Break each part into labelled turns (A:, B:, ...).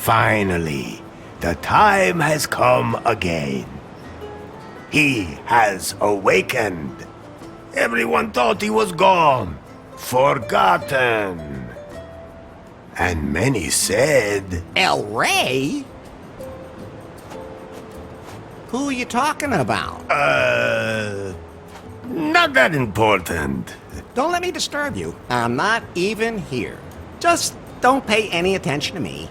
A: Finally, the time has come again. He has awakened. Everyone thought he was gone, forgotten. And many said,
B: El Rey? Who are you talking about?
A: not that important.
B: Don't let me disturb you. I'm not even here. Just don't pay any attention to me.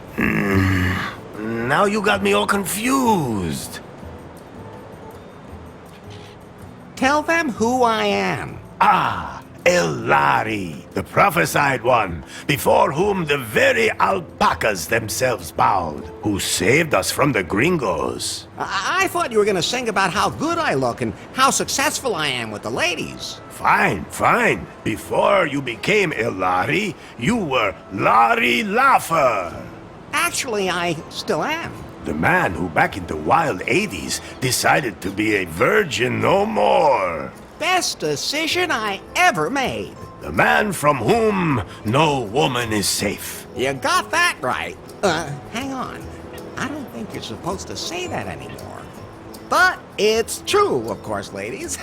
A: Now you got me all confused.
B: Tell them who I am.
A: Ah, Elari, the prophesied one, before whom the very alpacas themselves bowed, who saved us from the gringos.
B: I thought you were going to sing about how good I look and how successful I am with the ladies.
A: Fine, fine. Before you became Elari, you were Larry Laugher.
B: Actually, I still am.
A: The man who back in the wild 80s decided to be a virgin no more.
B: Best decision I ever made.
A: The man from whom no woman is safe.
B: You got that right. Hang on. I don't think you're supposed to say that anymore. But it's true, of course, ladies.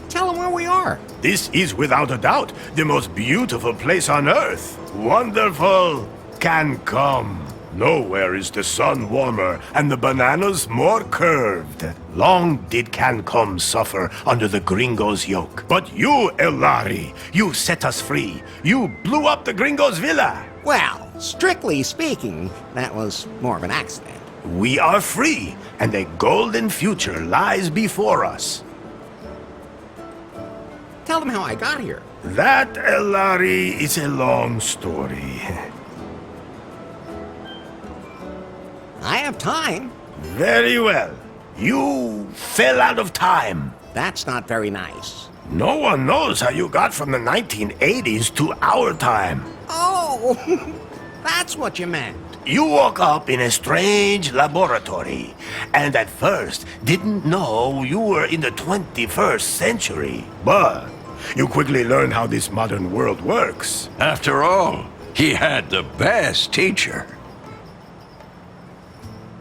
B: Tell them where we are.
A: This is without a doubt the most beautiful place on earth. Wonderful can come. Nowhere is the sun warmer and the bananas more curved. Long did Cancom suffer under the gringos' yoke. But you, Elari, you set us free. You blew up the gringos' villa.
B: Well, strictly speaking, that was more of an accident.
A: We are free, and a golden future lies before us.
B: Tell them how I got here.
A: That, Elari, is a long story.
B: I have time.
A: Very well. You fell out of time.
B: That's not very nice.
A: No one knows how you got from the 1980s to our time.
B: Oh, that's what you meant.
A: You woke up in a strange laboratory, and at first didn't know you were in the 21st century. But you quickly learned how this modern world works.
C: After all, he had the best teacher.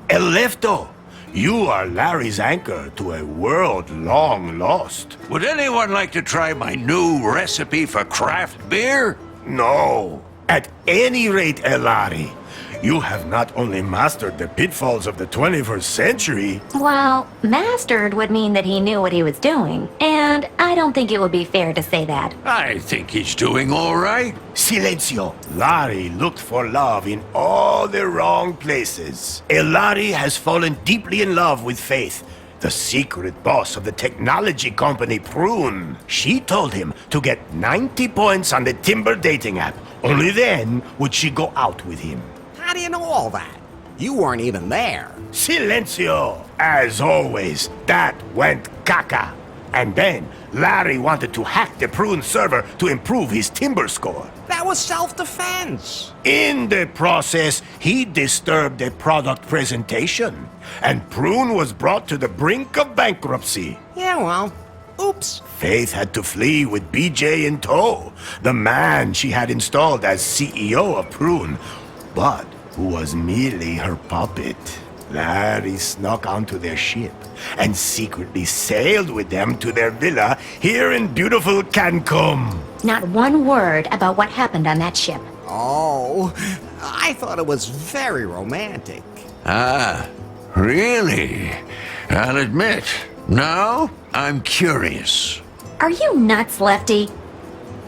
A: Elefto, you are Larry's anchor to a world long lost.
C: Would anyone like to try my new recipe for craft beer?
A: No. At any rate, Elari, you have not only mastered the pitfalls of the 21st century...
D: Well, mastered would mean that he knew what he was doing, and I don't think it would be fair to say that.
C: I think he's doing all right.
A: Silencio. Larry looked for love in all the wrong places. Elari has fallen deeply in love with Faith, the secret boss of the technology company Prune. She told him to get 90 points on the Timber dating app. Only then would she go out with him.
B: How do you know all that? You weren't even there.
A: Silencio! As always, that went caca. And then, Larry wanted to hack the Prune server to improve his Timber score.
B: That was self-defense.
A: In the process, he disturbed a product presentation, and Prune was brought to the brink of bankruptcy.
B: Yeah, well, oops.
A: Faith had to flee with BJ in tow, the man she had installed as CEO of Prune, but who was merely her puppet. Larry snuck onto their ship and secretly sailed with them to their villa here in beautiful Cancun.
D: Not one word about what happened on that ship.
B: Oh, I thought it was very romantic.
C: Ah, really? I'll admit, now I'm curious.
D: Are you nuts, Lefty?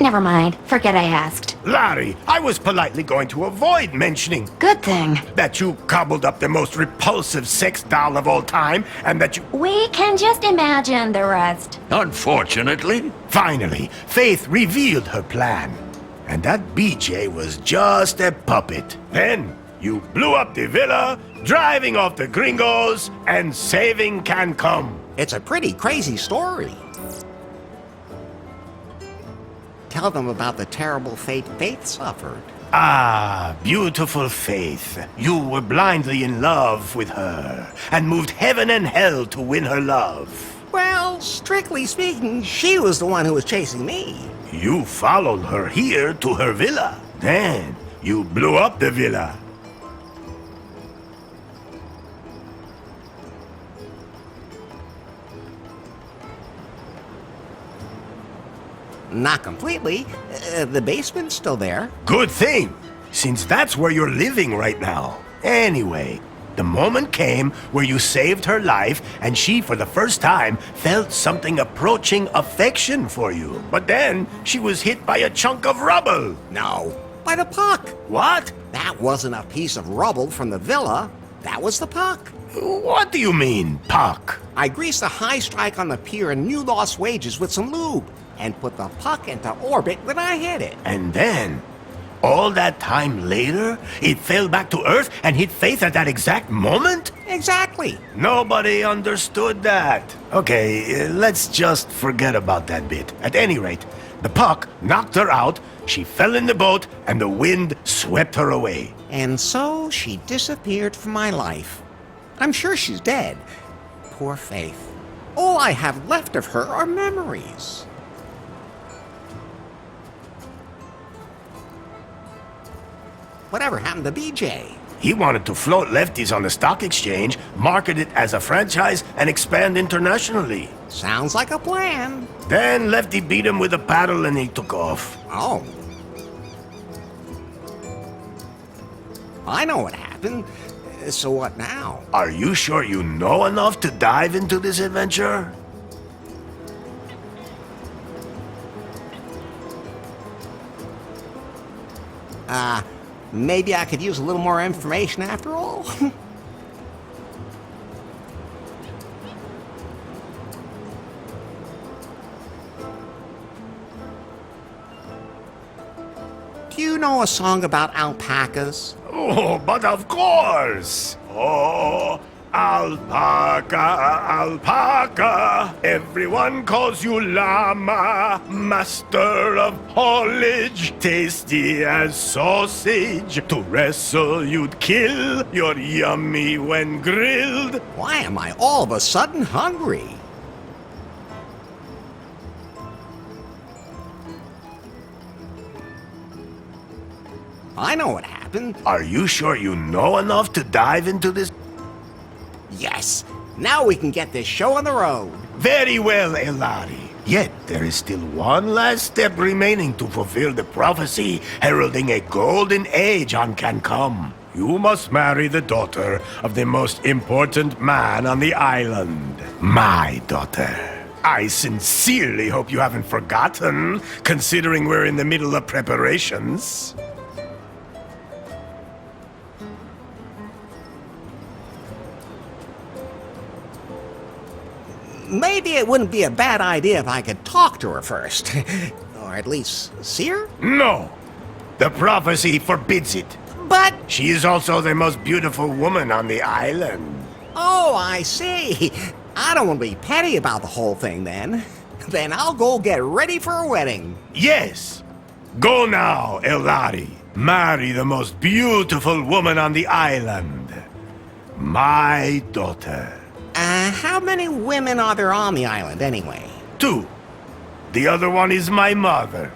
D: Never mind. Forget I asked.
A: Larry, I was politely going to avoid mentioning
D: Good thing.
A: that you cobbled up the most repulsive sex doll of all time, and that you...
D: We can just imagine the rest.
C: Unfortunately,
A: Finally, Faith revealed her plan. And that BJ was just a puppet. Then, you blew up the villa, driving off the gringos, and saving Cancun.
B: It's a pretty crazy story. Tell them about the terrible fate Faith suffered.
A: Ah, beautiful Faith. You were blindly in love with her, and moved heaven and hell to win her love.
B: Well, strictly speaking, she was the one who was chasing me.
A: You followed her here to her villa. Then, You blew up the villa.
B: Not completely. The basement's still there.
A: Good thing, since that's where you're living right now. Anyway, the moment came where you saved her life, and she, for the first time, felt something approaching affection for you. But then, she was hit by a chunk of rubble.
B: No, by the puck.
A: What?
B: That wasn't a piece of rubble from the villa. That was the puck.
A: What do you mean, puck?
B: I greased a high strike on the pier in New Lost Wages with some lube and put the puck into orbit when I hit it.
A: And then, all that time later, it fell back to Earth and hit Faith at that exact moment?
B: Exactly.
A: Nobody understood that. Okay, let's just forget about that bit. At any rate, the puck knocked her out, she fell in the boat, and the wind swept her away.
B: And so she disappeared from my life. I'm sure she's dead. Poor Faith. All I have left of her are memories. Whatever happened to BJ?
A: He wanted to float lefties on the stock exchange, market it as a franchise, and expand internationally.
B: Sounds like a plan.
A: Then Lefty beat him with a paddle and he took off.
B: Oh. I know what happened. So what now?
A: Are you sure you know enough to dive into this adventure?
B: Maybe I could use a little more information after all? Do you know a song about alpacas?
A: Oh, but of course! Oh, alpaca, alpaca, everyone calls you llama, master of haulage, tasty as sausage. To wrestle you'd kill, you're yummy when grilled.
B: Why am I all of a sudden hungry? I know what happened.
A: Are you sure you know enough to dive into this?
B: Yes, now we can get this show on the road.
A: Very well, Elari. Yet there is still one last step remaining to fulfill the prophecy heralding a golden age on Cancom. You must marry the daughter of the most important man on the island. My daughter. I sincerely hope you haven't forgotten, considering we're in the middle of preparations.
B: Maybe it wouldn't be a bad idea if I could talk to her first. Or at least see her?
A: No! The prophecy forbids it.
B: But...
A: She is also the most beautiful woman on the island.
B: Oh, I see. I don't want to be petty about the whole thing then. Then I'll go get ready for a wedding.
A: Yes! Go now, Elari. Marry the most beautiful woman on the island. My daughter.
B: How many women are there on the island anyway?
A: 2. The other one is my mother.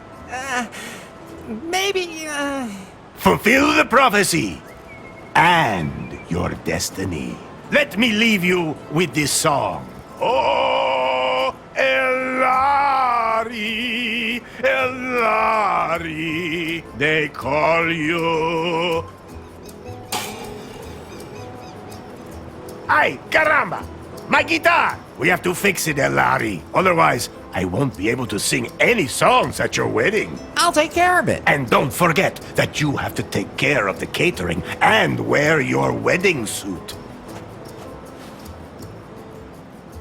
B: Maybe,
A: Fulfill the prophecy and your destiny. Let me leave you with this song. Oh, Elari, Elari, they call you. Ay, caramba! My guitar! We have to fix it, Elari. Otherwise, I won't be able to sing any songs at your wedding.
B: I'll take care of it.
A: And don't forget that you have to take care of the catering and wear your wedding suit.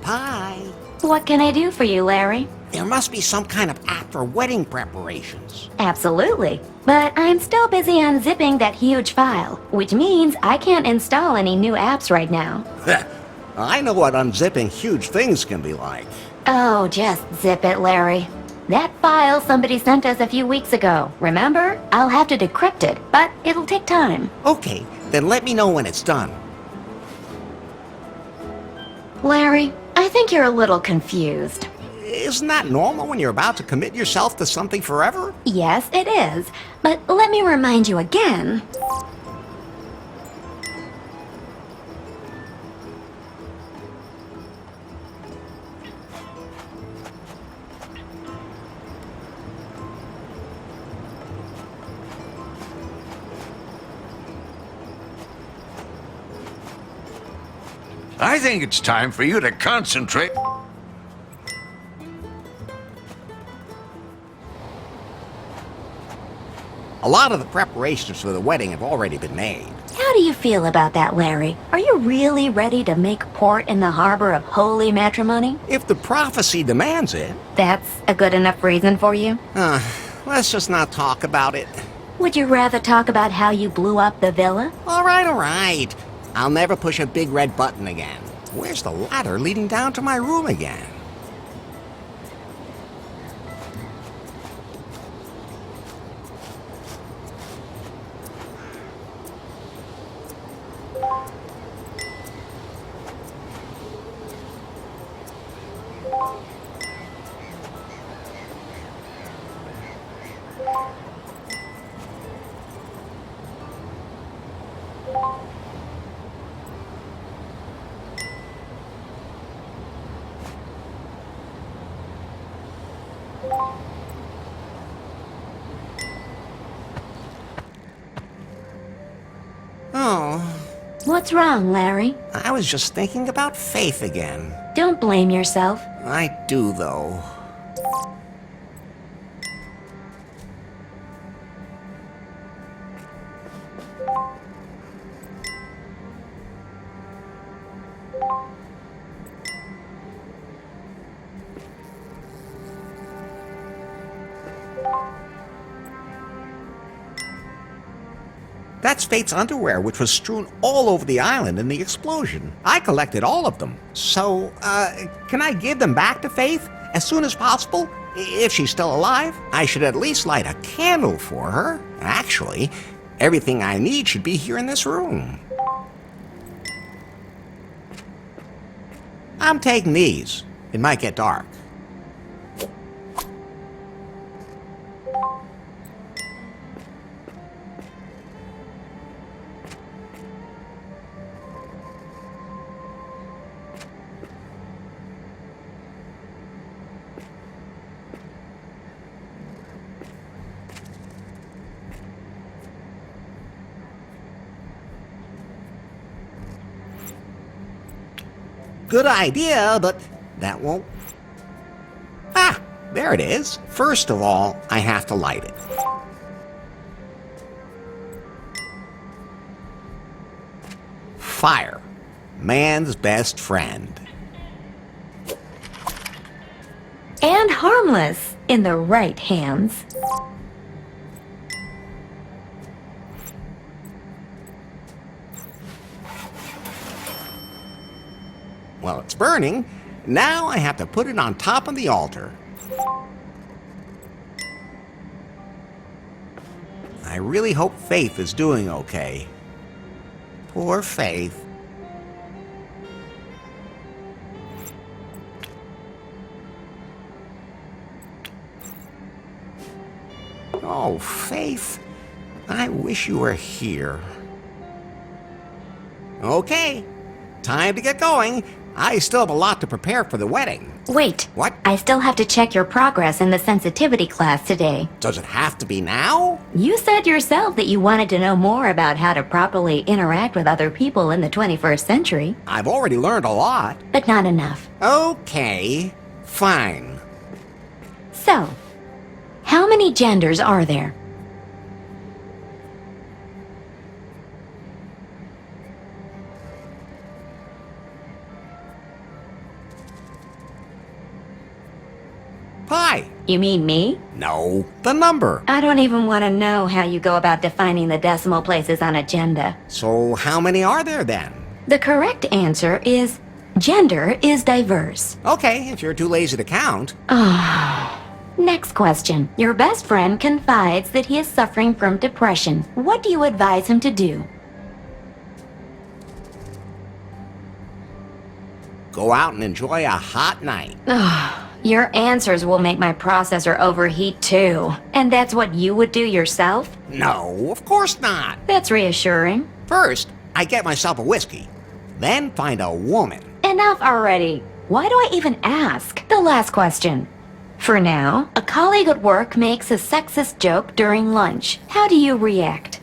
B: Bye.
D: What can I do for you, Larry?
B: There must be some kind of app for wedding preparations.
D: Absolutely. But I'm still busy unzipping that huge file, which means I can't install any new apps right now.
B: I know what unzipping huge things can be like.
D: Oh, just zip it, Larry. That file somebody sent us a few weeks ago, remember? I'll have to decrypt it, but it'll take time.
B: Okay, then let me know when it's done.
D: Larry, I think you're a little confused.
B: Isn't that normal when you're about to commit yourself to something forever?
D: Yes, it is. But let me remind you again.
C: I think it's time for you to concentrate.
B: A lot of the preparations for the wedding have already been made.
D: How do you feel about that, Larry? Are you really ready to make port in the harbor of holy matrimony?
B: If the prophecy demands it.
D: That's a good enough reason for you?
B: Let's just not talk about it.
D: Would you rather talk about how you blew up the villa?
B: All right. I'll never push a big red button again. Where's the ladder leading down to my room again? Oh,
D: What's wrong, Larry?
B: I was just thinking about Faith again.
D: Don't blame yourself.
B: I do, though. That's Faith's underwear, which was strewn all over the island in the explosion. I collected all of them. So, can I give them back to Faith as soon as possible? If she's still alive? I should at least light a candle for her. Actually, everything I need should be here in this room. I'm taking these. It might get dark. Good idea, but that won't... Ah, there it is. First of all, I have to light it. Fire, man's best friend.
D: And harmless in the right hands.
B: Well, it's burning. Now I have to put it on top of the altar. I really hope Faith is doing okay. Poor Faith. Oh, Faith, I wish you were here. Okay, time to get going. I still have a lot to prepare for the wedding.
D: Wait.
B: What?
D: I still have to check your progress in the sensitivity class today.
B: Does it have to be now?
D: You said yourself that you wanted to know more about how to properly interact with other people in the 21st century.
B: I've already learned a lot.
D: But not enough.
B: Okay, fine.
D: So, how many genders are there?
B: Pi.
D: You mean me?
B: No, the number.
D: I don't even want to know how you go about defining the decimal places on agenda.
B: So how many are there then?
D: The correct answer is gender is diverse.
B: Okay, if you're too lazy to count.
D: Next question. Your best friend confides that he is suffering from depression. What do you advise him to do?
B: Go out and enjoy a hot night.
D: Your answers will make my processor overheat too. And that's what you would do yourself?
B: No, of course not.
D: That's reassuring.
B: First, I get myself a whiskey. Then find a woman.
D: Enough already. Why do I even ask? The last question. For now, a colleague at work makes a sexist joke during lunch. How do you react?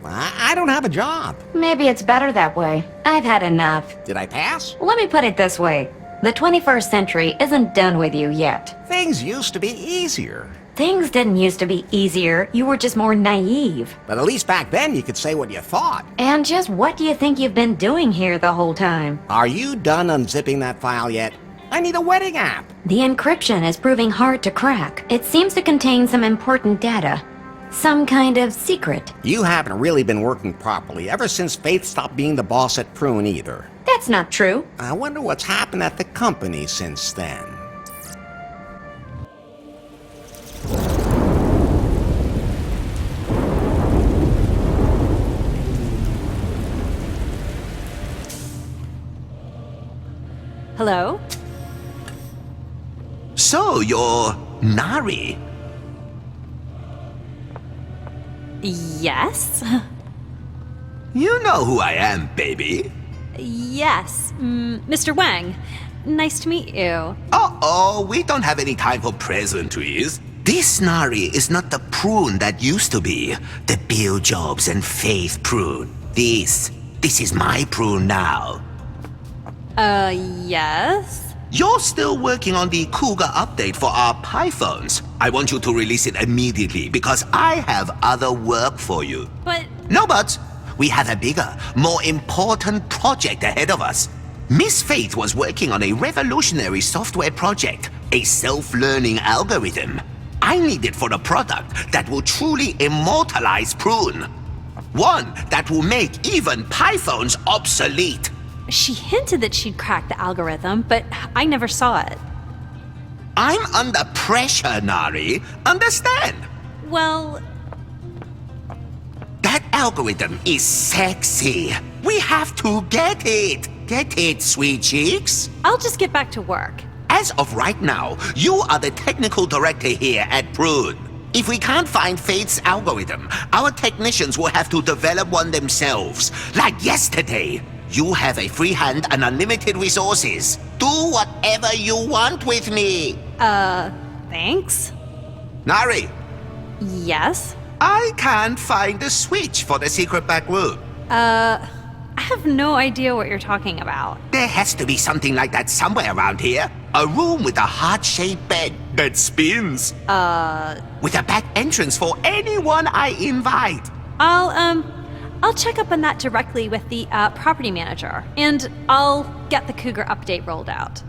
B: I don't have a job.
D: Maybe it's better that way. I've had enough.
B: Did I pass?
D: Let me put it this way. The 21st century isn't done with you yet.
B: Things used to be easier.
D: Things didn't used to be easier. You were just more naive.
B: But at least back then you could say what you thought.
D: And just what do you think you've been doing here the whole time?
B: Are you done unzipping that file yet? I need a wedding app.
D: The encryption is proving hard to crack. It seems to contain some important data. Some kind of secret.
B: You haven't really been working properly ever since Faith stopped being the boss at Prune either.
D: That's not true.
B: I wonder what's happened at the company since then.
E: Hello?
F: So, you're Nari.
E: Yes?
F: You know who I am, baby.
E: Yes. Mr. Wang. Nice to meet you.
F: Uh-oh, we don't have any time for pleasantries. This Nari is not the Prune that used to be. The Bill Jobs and Faith Prune. This is my Prune now.
E: Yes?
F: You're still working on the Cougar update for our Pyphones. I want you to release it immediately because I have other work for you.
E: But...
F: No buts. We have a bigger, more important project ahead of us. Miss Faith was working on a revolutionary software project, a self-learning algorithm. I need it for a product that will truly immortalize Prune. One that will make even Pyphones obsolete.
E: She hinted that she'd cracked the algorithm, but I never saw it.
F: I'm under pressure, Nari. Understand?
E: Well...
F: That algorithm is sexy. We have to get it. Get it, sweet cheeks?
E: I'll just get back to work.
F: As of right now, you are the technical director here at Prune. If we can't find Faith's algorithm, our technicians will have to develop one themselves. Like yesterday. You have a free hand and unlimited resources. Do whatever you want with me.
E: Thanks?
F: Nari,
E: Yes?
F: I can't find the switch for the secret back room.
E: I have no idea what you're talking about.
F: There has to be something like that somewhere around here. A room with a heart-shaped bed that spins. With a back entrance for anyone I invite.
E: I'll check up on that directly with the property manager, and I'll get the Cougar update rolled out.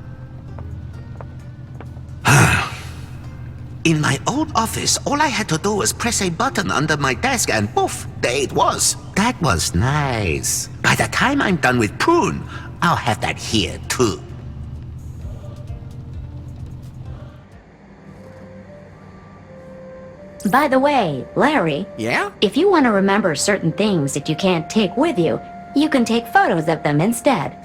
F: In my old office, all I had to do was press a button under my desk and poof, there it was. That was nice. By the time I'm done with Prune, I'll have that here too.
D: By the way, Larry,
B: Yeah?
D: if you want to remember certain things that you can't take with you, you can take photos of them instead.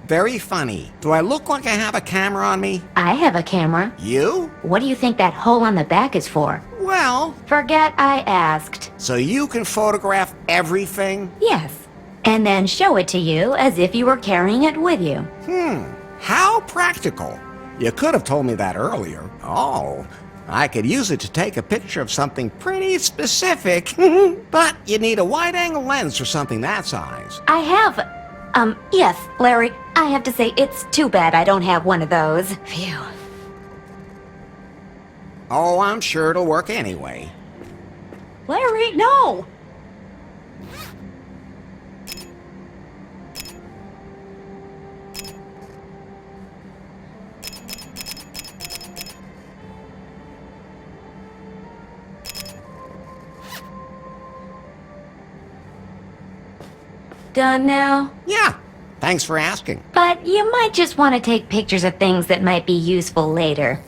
B: Very funny. Do I look like I have a camera on me?
D: I have a camera.
B: You?
D: What do you think that hole on the back is for?
B: Well,
D: Forget I asked.
B: so you can photograph everything?
D: Yes. And then show it to you as if you were carrying it with you.
B: How practical. You could have told me that earlier. Oh, I could use it to take a picture of something pretty specific. But you need a wide-angle lens for something that size.
D: I have... yes, Larry, I have to say it's too bad I don't have one of those. Phew.
B: Oh, I'm sure it'll work anyway.
E: Larry, no!
D: Done now?
B: Yeah, thanks for asking.
D: But you might just want to take pictures of things that might be useful later.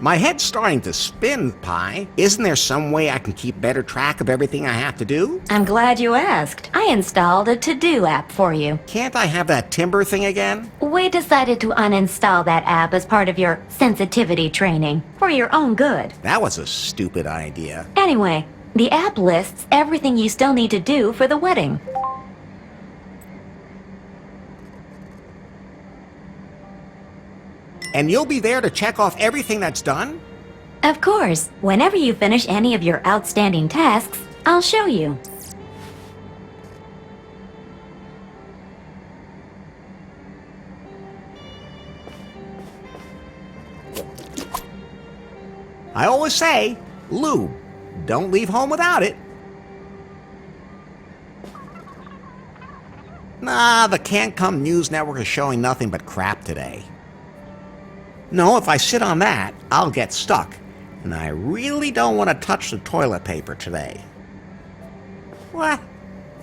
B: My head's starting to spin, Pi. Isn't there some way I can keep better track of everything I have to do?
D: I'm glad you asked. I installed a to-do app for you.
B: Can't I have that timber thing again?
D: We decided to uninstall that app as part of your sensitivity training, for your own good.
B: That was a stupid idea.
D: Anyway, the app lists everything you still need to do for the wedding.
B: And you'll be there to check off everything that's done?
D: Of course, whenever you finish any of your outstanding tasks, I'll show you.
B: I always say, lube. Don't leave home without it. Nah, the Can't Come News Network is showing nothing but crap today. No, if I sit on that, I'll get stuck. And I really don't want to touch the toilet paper today. What?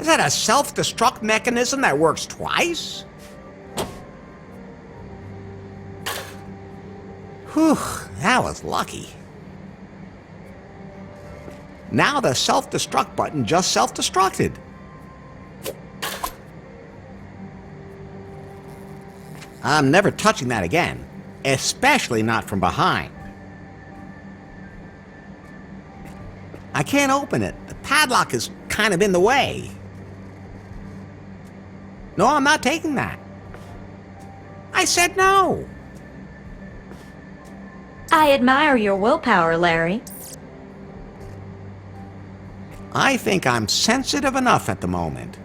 B: Is that a self-destruct mechanism that works twice? Whew, that was lucky. Now the self-destruct button just self-destructed. I'm never touching that again, especially not from behind. I can't open it. The padlock is kind of in the way. No, I'm not taking that. I said no.
D: I admire your willpower, Larry.
B: I think I'm sensitive enough at the moment.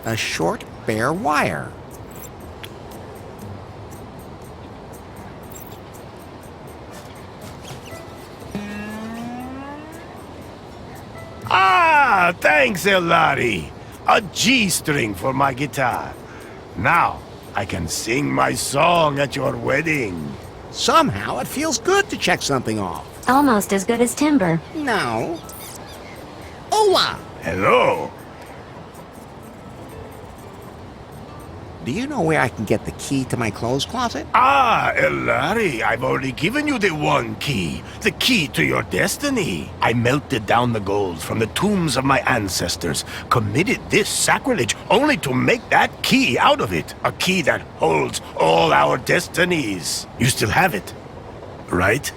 B: A short, bare wire.
A: Ah, thanks, Elari. A G-string for my guitar. Now, I can sing my song at your wedding.
B: Somehow it feels good to check something off.
D: Almost as good as timber.
B: No. Hola!
A: Hello.
B: Do you know where I can get the key to my clothes closet?
A: Ah, Elari, I've already given you the one key. The key to your destiny. I melted down the gold from the tombs of my ancestors, committed this sacrilege only to make that key out of it. A key that holds all our destinies. You still have it, right?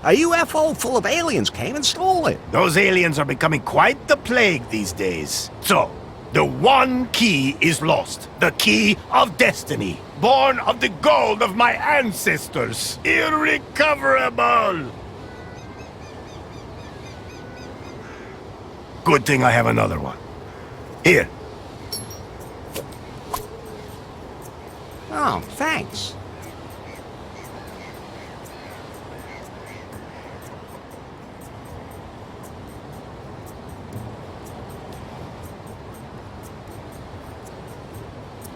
B: A UFO full of aliens came and stole it.
A: Those aliens are becoming quite the plague these days. So, the one key is lost. The key of destiny. Born of the gold of my ancestors. Irrecoverable! Good thing I have another one. Here.
B: Oh, thanks.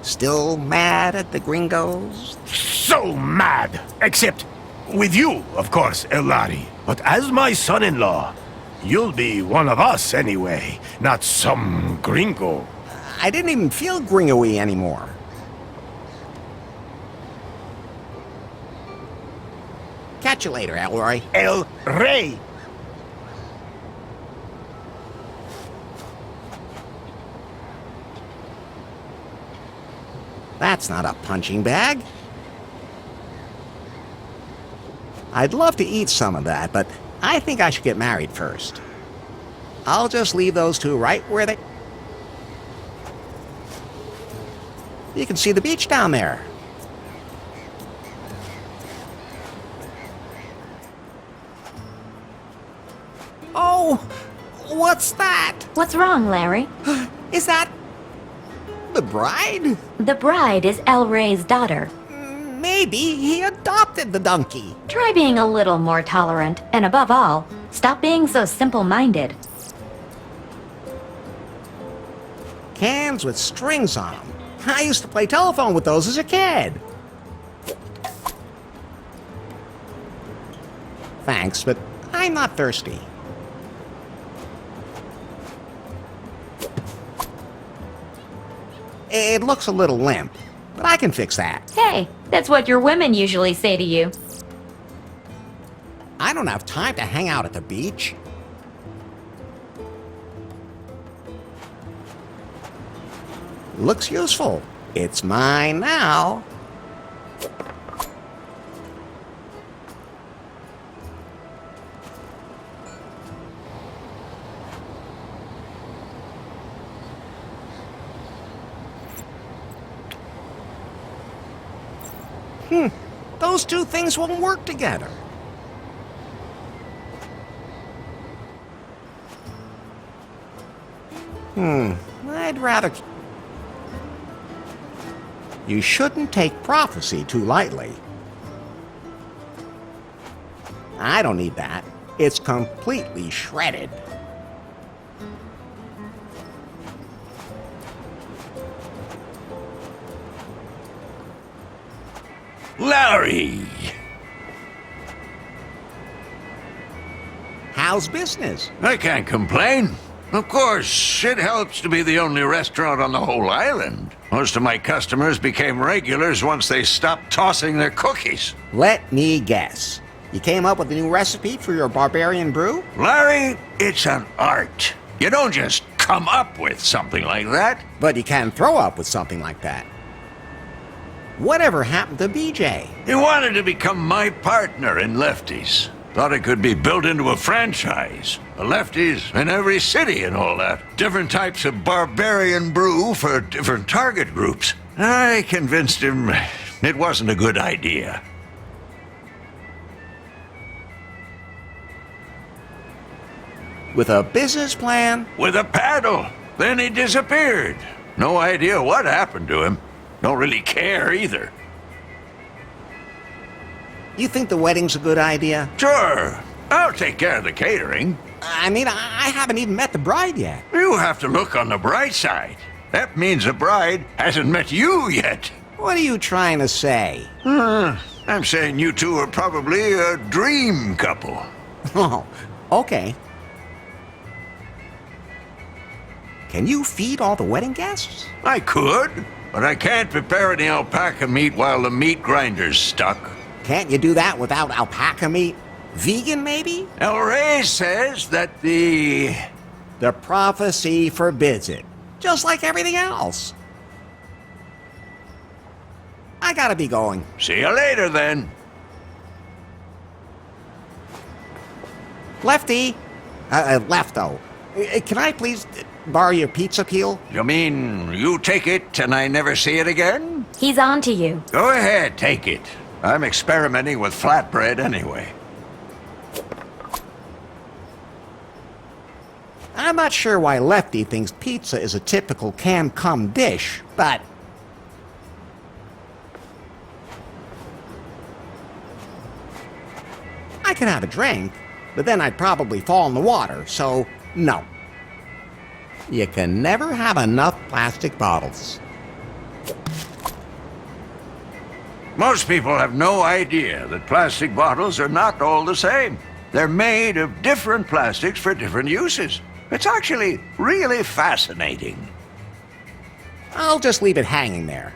B: Still mad at the gringos?
A: So mad! Except with you, of course, Elari. But as my son-in-law, you'll be one of us anyway, not some gringo.
B: I didn't even feel gringo-y anymore. Catch you later, Elroy.
A: El Rey!
B: That's not a punching bag. I'd love to eat some of that, but I think I should get married first. I'll just leave those two right where they... You can see the beach down there. Oh, what's that?
D: What's wrong, Larry?
B: Is that the bride?
D: The bride is El Rey's daughter.
B: Maybe he adopted the donkey.
D: Try being a little more tolerant, and above all, stop being so simple-minded.
B: cans with strings on them. I used to play telephone with those as a kid. Thanks, but I'm not thirsty. It looks a little limp, but I can fix that.
D: Hey, that's what your women usually say to you.
B: I don't have time to hang out at the beach. Looks useful. It's mine now. Those two things won't work together. I'd rather... You shouldn't take prophecy too lightly. I don't need that. It's completely shredded.
C: Larry!
B: How's business?
C: I can't complain. Of course, it helps to be the only restaurant on the whole island. Most of my customers became regulars once they stopped tossing their cookies.
B: Let me guess. You came up with a new recipe for your barbarian brew?
C: Larry, it's an art. You don't just come up with something like that.
B: But you can throw up with something like that. Whatever happened to BJ?
C: He wanted to become my partner in Lefties. Thought it could be built into a franchise. The Lefties in every city and all that. Different types of barbarian brew for different target groups. I convinced him it wasn't a good idea.
B: With a business plan?
C: With a paddle. Then he disappeared. No idea what happened to him. Don't really care either.
B: You think the wedding's a good idea?
C: Sure. I'll take care of the catering.
B: I mean, I haven't even met the bride yet.
C: You have to look on the bright side. That means the bride hasn't met you yet.
B: What are you trying to say?
C: I'm saying you two are probably a dream couple.
B: Oh, okay. Can you feed all the wedding guests?
C: I could, but I can't prepare any alpaca meat while the meat grinder's stuck.
B: Can't you do that without alpaca meat? Vegan, maybe?
C: El Rey says that the
B: prophecy forbids it. Just like everything else. I gotta be going.
C: See you later, then.
B: Lefty! Lefto. Can I please borrow your pizza peel?
C: You mean you take it and I never see it again?
D: He's on to you.
C: Go ahead, take it. I'm experimenting with flatbread anyway.
B: I'm not sure why Lefty thinks pizza is a typical can-cum dish, but... I could have a drink, but then I'd probably fall in the water, so no. You can never have enough plastic bottles.
C: Most people have no idea that plastic bottles are not all the same. They're made of different plastics for different uses. It's actually really fascinating.
B: I'll just leave it hanging there.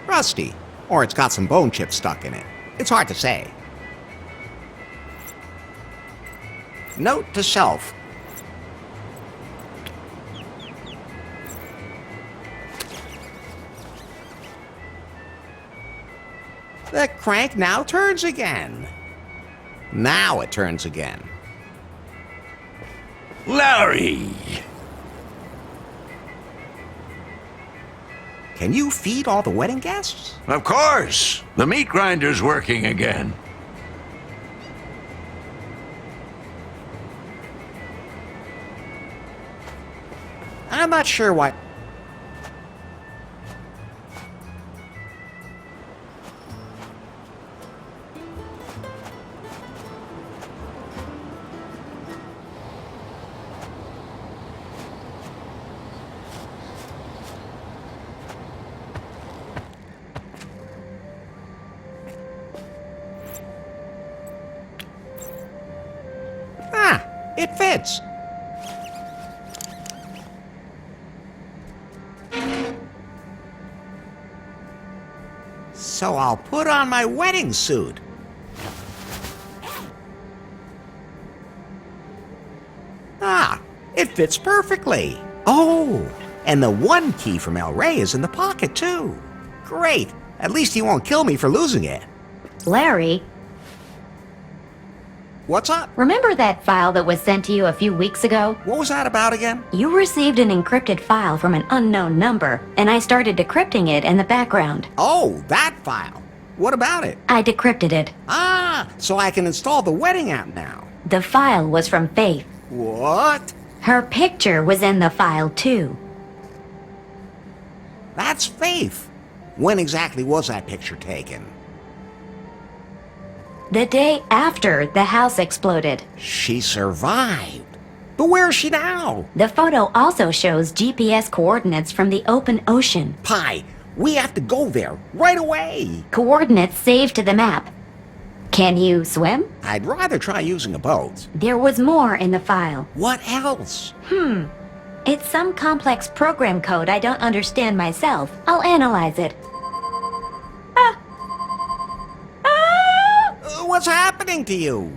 B: Rusty, or it's got some bone chips stuck in it. It's hard to say. Note to self. The crank now turns again. Now it turns again.
C: Larry!
B: Can you feed all the wedding guests?
C: Of course! The meat grinder's working again.
B: I'm not sure why... It fits. So I'll put on my wedding suit. Ah, it fits perfectly. Oh, and the one key from El Rey is in the pocket, too. Great. At least he won't kill me for losing it.
D: Larry,
B: What's up?
D: remember that file that was sent to you a few weeks ago?
B: What was that about again?
D: You received an encrypted file from an unknown number, and I started decrypting it in the background.
B: Oh, that file. What about it?
D: I decrypted it.
B: Ah, so I can install the wedding app now.
D: The file was from Faith.
B: What?
D: Her picture was in the file, too.
B: That's Faith. When exactly was that picture taken?
D: The day after the house exploded.
B: She survived. But where is she now?
D: The photo also shows GPS coordinates from the open ocean.
B: Pi, we have to go there right away.
D: Coordinates saved to the map. Can you swim?
B: I'd rather try using a boat.
D: There was more in the file.
B: What else?
D: It's some complex program code I don't understand myself. I'll analyze it.
B: What's happening to you?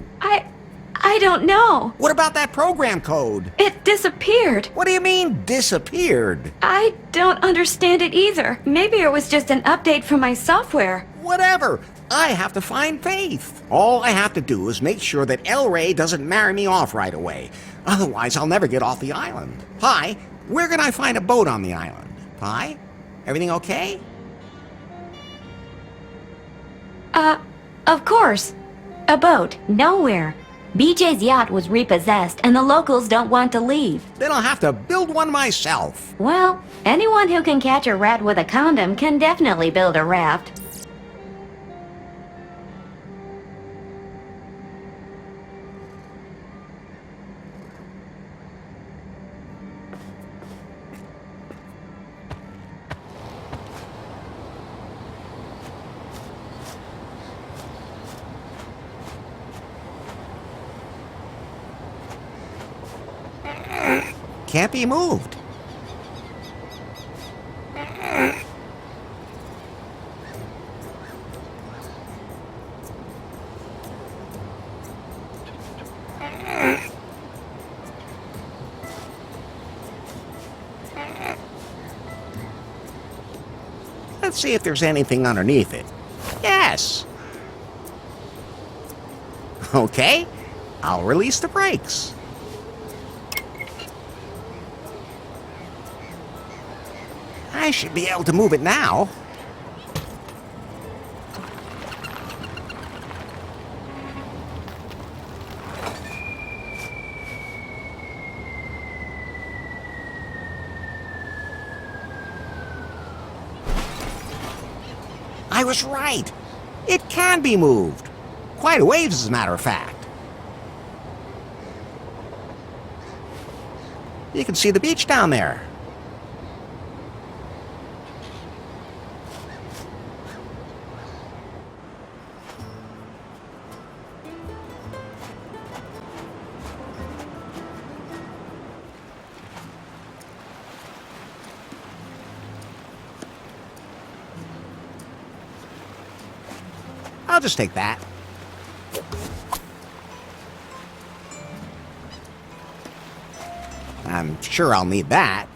D: I don't know.
B: What about that program code?
D: It disappeared.
B: What do you mean, disappeared?
E: I don't understand it either. Maybe it was just an update from my software.
B: Whatever. I have to find Faith. All I have to do is make sure that El Rey doesn't marry me off right away. Otherwise, I'll never get off the island. Pi, where can I find a boat on the island? Pi, everything okay?
D: Of course. A boat. Nowhere. BJ's yacht was repossessed and the locals don't want to leave.
B: Then I'll have to build one myself.
D: Well, anyone who can catch a rat with a condom can definitely build a raft.
B: Can't be moved. Let's see if there's anything underneath it. Yes. Okay, I'll release the brakes. I should be able to move it now. I was right. It can be moved. Quite a ways, as a matter of fact. You can see the beach down there. I'll just take that. I'm sure I'll need that.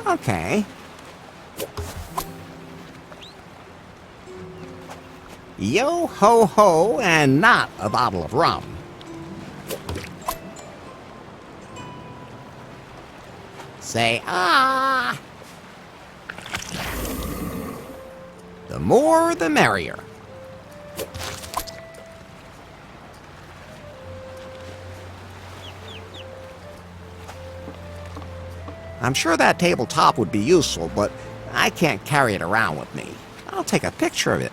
B: Okay. Yo ho ho, and not a bottle of rum. Say ah. The more, the merrier. I'm sure that tabletop would be useful, but I can't carry it around with me. I'll take a picture of it.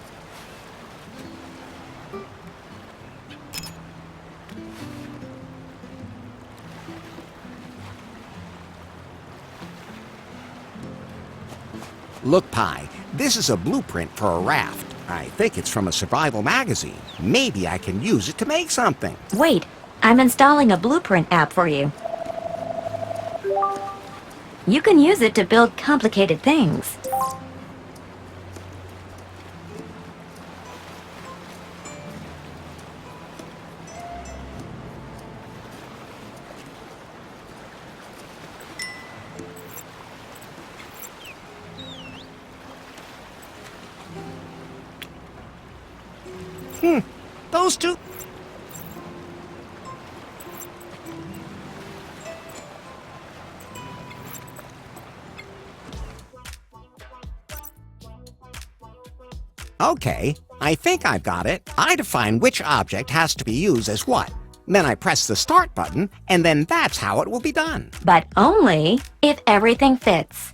B: Look, Pi, this is a blueprint for a raft. I think it's from a survival magazine. Maybe I can use it to make something.
D: Wait, I'm installing a blueprint app for you. You can use it to build complicated things.
B: Those two... Okay, I think I've got it. I define which object has to be used as what. Then I press the start button, and then that's how it will be done.
D: But only if everything fits.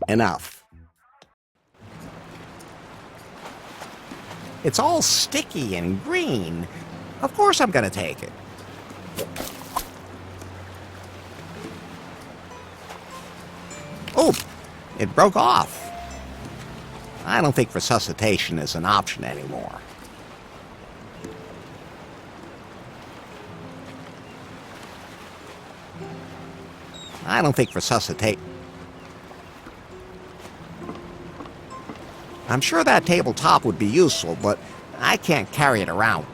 B: Enough. It's all sticky and green. Of course I'm gonna take it. Oh, it broke off. I don't think resuscitation is an option anymore. I don't think resuscitate... I'm sure that tabletop would be useful, but I can't carry it around.